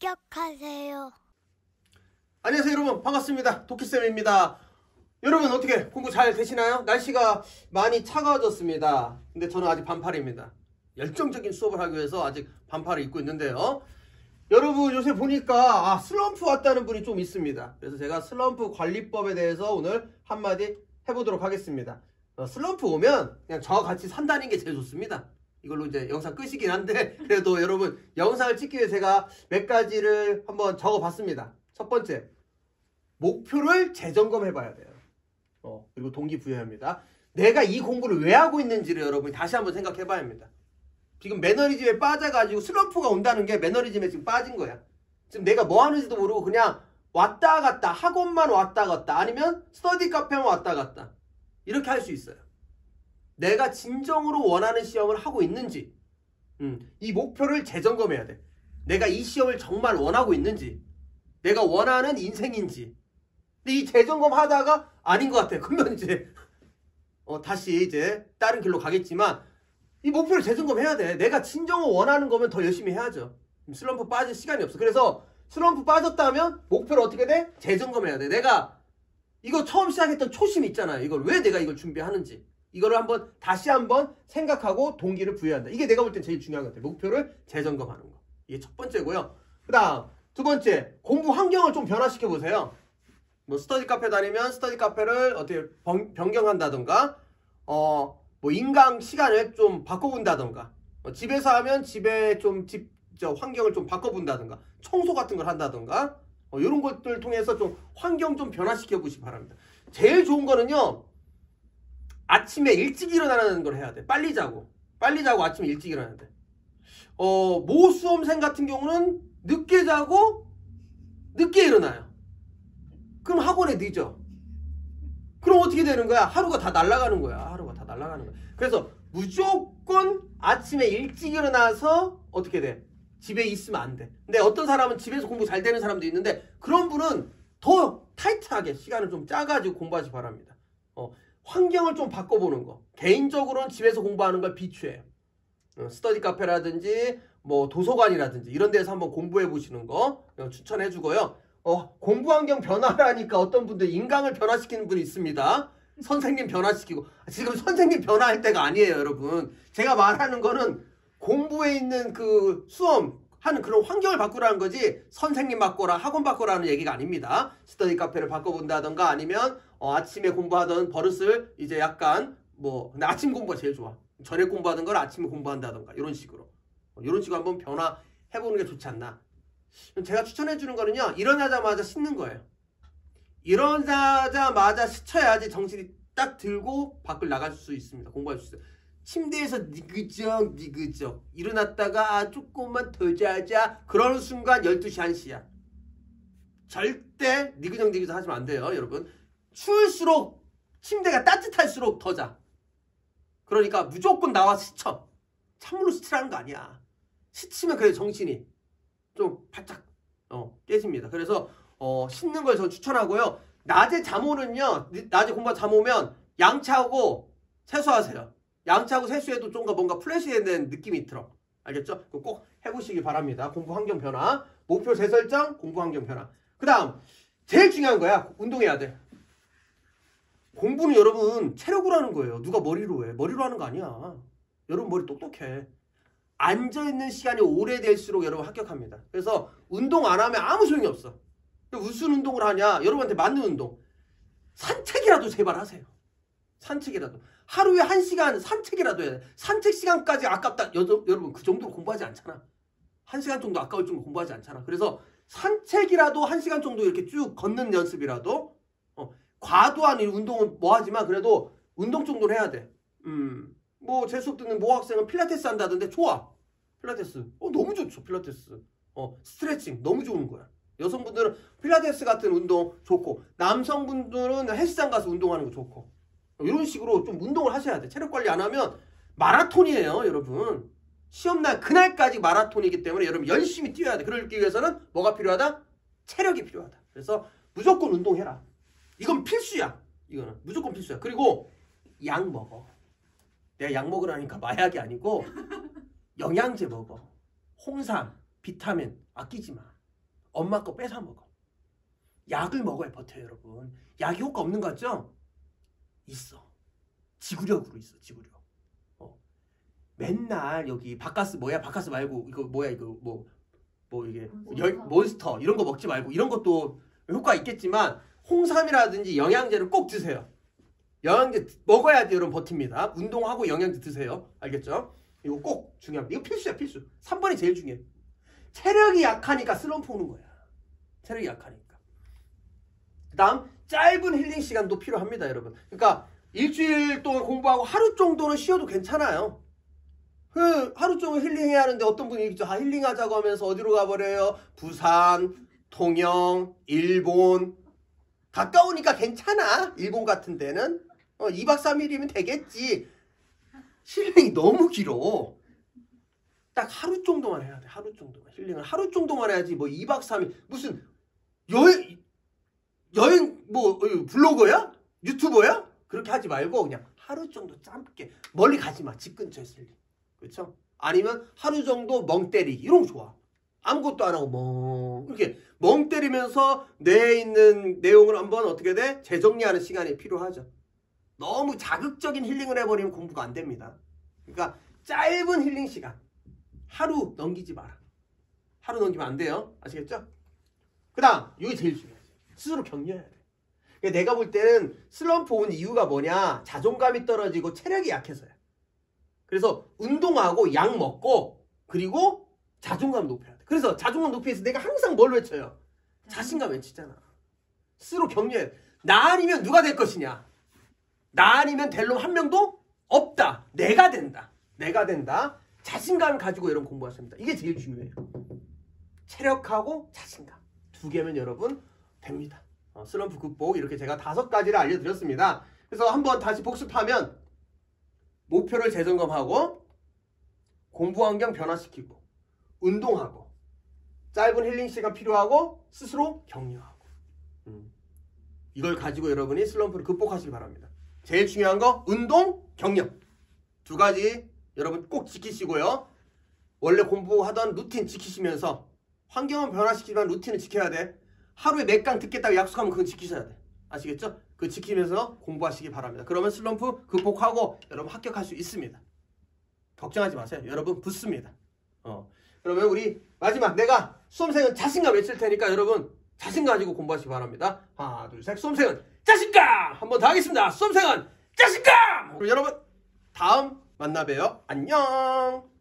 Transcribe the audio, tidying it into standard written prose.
합격하세요. 안녕하세요 여러분, 반갑습니다. 도끼쌤입니다. 여러분 어떻게 공부 잘 되시나요? 날씨가 많이 차가워졌습니다. 근데 저는 아직 반팔입니다. 열정적인 수업을 하기 위해서 아직 반팔을 입고 있는데요. 여러분 요새 보니까 슬럼프 왔다는 분이 좀 있습니다. 그래서 제가 슬럼프 관리법에 대해서 오늘 한마디 해보도록 하겠습니다. 슬럼프 오면 그냥 저와 같이 산다는 게 제일 좋습니다. 이걸로 이제 영상 끝이긴 한데 그래도 여러분 영상을 찍기 위해 제가 몇 가지를 한번 적어봤습니다. 첫 번째, 목표를 재점검해 봐야 돼요. 그리고 동기부여합니다. 내가 이 공부를 왜 하고 있는지를 여러분이 다시 한번 생각해 봐야 합니다. 지금 매너리즘에 빠져가지고 슬럼프가 온다는 게 매너리즘에 지금 빠진 거야. 지금 내가 뭐 하는지도 모르고 그냥 왔다 갔다, 학원만 왔다 갔다, 아니면 스터디 카페만 왔다 갔다, 이렇게 할 수 있어요. 내가 진정으로 원하는 시험을 하고 있는지, 이 목표를 재점검해야 돼. 내가 이 시험을 정말 원하고 있는지, 내가 원하는 인생인지. 근데 이 재점검 하다가 아닌 것 같아. 그러면 이제 다시 이제 다른 길로 가겠지만, 이 목표를 재점검해야 돼. 내가 진정으로 원하는 거면 더 열심히 해야죠. 슬럼프 빠질 시간이 없어. 그래서 슬럼프 빠졌다면 목표를 어떻게 돼? 재점검해야 돼. 내가 이거 처음 시작했던 초심 있잖아요. 이걸 왜 내가 이걸 준비하는지. 이거를 다시 한번 생각하고 동기를 부여한다. 이게 내가 볼 땐 제일 중요한 것 같아요. 목표를 재점검하는 거. 이게 첫 번째고요. 그 다음 두 번째, 공부 환경을 좀 변화시켜 보세요. 뭐 스터디 카페 다니면 스터디 카페를 어떻게 변경한다던가, 뭐 인강 시간을 좀 바꿔본다던가, 집에서 하면 집에 좀 환경을 좀 바꿔본다던가, 청소 같은 걸 한다던가, 이런 것들을 통해서 좀 환경 좀 변화시켜 보시기 바랍니다. 제일 좋은 거는요, 아침에 일찍 일어나는 걸 해야 돼. 빨리 자고 아침에 일찍 일어나야 돼. 모 수험생 같은 경우는 늦게 자고 늦게 일어나요. 그럼 학원에 늦어. 그럼 어떻게 되는 거야? 하루가 다 날아가는 거야. 그래서 무조건 아침에 일찍 일어나서 어떻게 돼? 집에 있으면 안 돼. 근데 어떤 사람은 집에서 공부 잘 되는 사람도 있는데, 그런 분은 더 타이트하게 시간을 좀 짜가지고 공부하시기 바랍니다. 환경을 좀 바꿔보는 거. 개인적으로는 집에서 공부하는 걸 비추해요. 스터디 카페라든지 뭐 도서관이라든지 이런 데서 한번 공부해 보시는 거 추천해 주고요. 공부 환경 변화라니까 어떤 분들 인강을 변화시키는 분이 있습니다. 선생님 변화시키고. 지금 선생님 변화할 때가 아니에요, 여러분. 제가 말하는 거는 공부에 있는 그 수험 하는 그런 환경을 바꾸라는 거지, 선생님 바꿔라, 학원 바꿔라는 얘기가 아닙니다. 스터디 카페를 바꿔본다던가, 아니면 아침에 공부하던 버릇을 이제 약간 근데 아침 공부가 제일 좋아. 저녁 공부하던 걸 아침에 공부한다던가, 이런 식으로 한번 변화해보는 게 좋지 않나. 제가 추천해주는 거는요, 일어나자마자 씻는 거예요. 일어나자마자 스쳐야지 정신이 딱 들고 밖을 나갈 수 있습니다. 공부할 수 있어요. 침대에서 니그적 일어났다가 조금만 더 자자, 그러는 순간 12시 1시야. 절대 니그적 하시면 안 돼요, 여러분. 추울수록, 침대가 따뜻할수록 더 자. 그러니까 무조건 나와 스쳐. 찬물로 스치라는 거 아니야. 스치면 그래 정신이 좀 바짝 깨집니다. 그래서 씻는 걸 전 추천하고요. 낮에 잠 오는요, 낮에 잠 오면 양치하고 세수하세요. 양치하고 세수해도 좀 뭔가 플래시되는 느낌이 들어. 알겠죠? 그거 꼭 해보시기 바랍니다. 공부 환경 변화, 목표 재설정, 공부 환경 변화. 그 다음 제일 중요한 거야. 운동해야 돼. 공부는 여러분 체력으로 하는 거예요. 누가 머리로 해? 머리로 하는 거 아니야. 여러분 머리 똑똑해. 앉아있는 시간이 오래될수록 여러분 합격합니다. 그래서 운동 안 하면 아무 소용이 없어. 무슨 운동을 하냐? 여러분한테 맞는 운동. 산책이라도 제발 하세요. 산책이라도. 하루에 1시간 산책이라도 해야 돼. 산책 시간까지 아깝다. 여러분 그 정도로 공부하지 않잖아. 1시간 정도 아까울 정도 공부하지 않잖아. 그래서 산책이라도 1시간 정도 이렇게 쭉 걷는 연습이라도, 과도한 운동은 하지만 그래도 운동 정도는 해야 돼. 제 수업 듣는 모 학생은 필라테스 한다던데 좋아. 필라테스. 너무 좋죠, 필라테스. 스트레칭 너무 좋은 거야. 여성분들은 필라테스 같은 운동 좋고, 남성분들은 헬스장 가서 운동하는 거 좋고, 이런 식으로 좀 운동을 하셔야 돼. 체력 관리 안 하면 마라톤이에요, 여러분. 시험날 그날까지 마라톤이기 때문에 여러분 열심히 뛰어야 돼. 그러기 위해서는 뭐가 필요하다? 체력이 필요하다. 그래서 무조건 운동해라. 이건 필수야. 이거는 무조건 필수야. 그리고 약 먹어. 내가 약 먹으라니까 마약이 아니고 영양제 먹어. 홍삼, 비타민 아끼지 마. 엄마 거 뺏어 먹어. 약을 먹어야 버텨요, 여러분. 약이 효과 없는 거 같죠? 있어. 지구력으로 있어, 지구력. 맨날 여기 바카스 뭐야? 바카스 말고 이거 뭐야? 이거 뭐 이게 몬스터 이런 거 먹지 말고 이런 것도 효과 있겠지만 홍삼이라든지 영양제를 꼭 드세요. 영양제 먹어야지 여러분 버팁니다. 운동하고 영양제 드세요. 알겠죠? 이거 꼭 중요합니다. 이거 필수야, 필수. 3번이 제일 중요해. 체력이 약하니까 슬럼프 오는 거야. 체력이 약하니까. 그 다음 짧은 힐링 시간도 필요합니다, 여러분. 그러니까 일주일 동안 공부하고 하루 정도는 쉬어도 괜찮아요. 하루 종일 힐링해야 하는데 어떤 분이 있죠. 힐링하자고 하면서 어디로 가버려요? 부산, 통영, 일본. 가까우니까 괜찮아. 일본 같은 데는 2박 3일이면 되겠지. 힐링이 너무 길어. 딱 하루 정도만 해야 돼. 하루 정도만. 힐링을 하루 정도만 해야지. 뭐 2박 3일 무슨 여행 뭐 블로거야? 유튜버야? 그렇게 하지 말고 그냥 하루 정도 짧게. 멀리 가지 마. 집 근처에 힐링. 그렇죠? 아니면 하루 정도 멍 때리기. 이런 거 좋아. 아무것도 안 하고 이렇게 멍 때리면서 뇌에 있는 내용을 한번 어떻게 돼? 재정리하는 시간이 필요하죠. 너무 자극적인 힐링을 해버리면 공부가 안 됩니다. 그러니까 짧은 힐링 시간. 하루 넘기지 마라. 하루 넘기면 안 돼요. 아시겠죠? 그 다음 이게 제일 중요하지. 스스로 격려해야 돼. 그러니까 내가 볼 때는 슬럼프 온 이유가 뭐냐? 자존감이 떨어지고 체력이 약해서야. 그래서 운동하고 약 먹고 그리고 자존감 높여야 돼. 그래서 자존감 높이기 위해서 내가 항상 뭘 외쳐요? 자신감 외치잖아. 스스로 격려해. 나 아니면 누가 될 것이냐? 나 아니면 될 놈 한 명도 없다. 내가 된다. 내가 된다. 자신감을 가지고 여러분 공부하십니다. 이게 제일 중요해요. 체력하고 자신감. 두 개면 여러분 됩니다. 슬럼프 극복 이렇게 제가 5가지를 알려드렸습니다. 그래서 한번 다시 복습하면 목표를 재점검하고 공부 환경 변화시키고 운동하고 짧은 힐링 시간 필요하고 스스로 격려하고 이걸 가지고 여러분이 슬럼프를 극복하시기 바랍니다. 제일 중요한 거 운동, 격려 2가지 여러분 꼭 지키시고요. 원래 공부하던 루틴 지키시면서 환경은 변화시키지만 루틴을 지켜야 돼. 하루에 몇 강 듣겠다고 약속하면 그건 지키셔야 돼. 아시겠죠? 그거 지키면서 공부하시기 바랍니다. 그러면 슬럼프 극복하고 여러분 합격할 수 있습니다. 걱정하지 마세요. 여러분 붙습니다. 그러면 우리 마지막 내가 수험생은 자신감 외칠 테니까 여러분 자신 가지고 공부하시기 바랍니다. 하나, 둘, 셋. 수험생은 자신감! 한번 더 하겠습니다. 수험생은 자신감! 그럼 여러분 다음 만나 봬요. 안녕!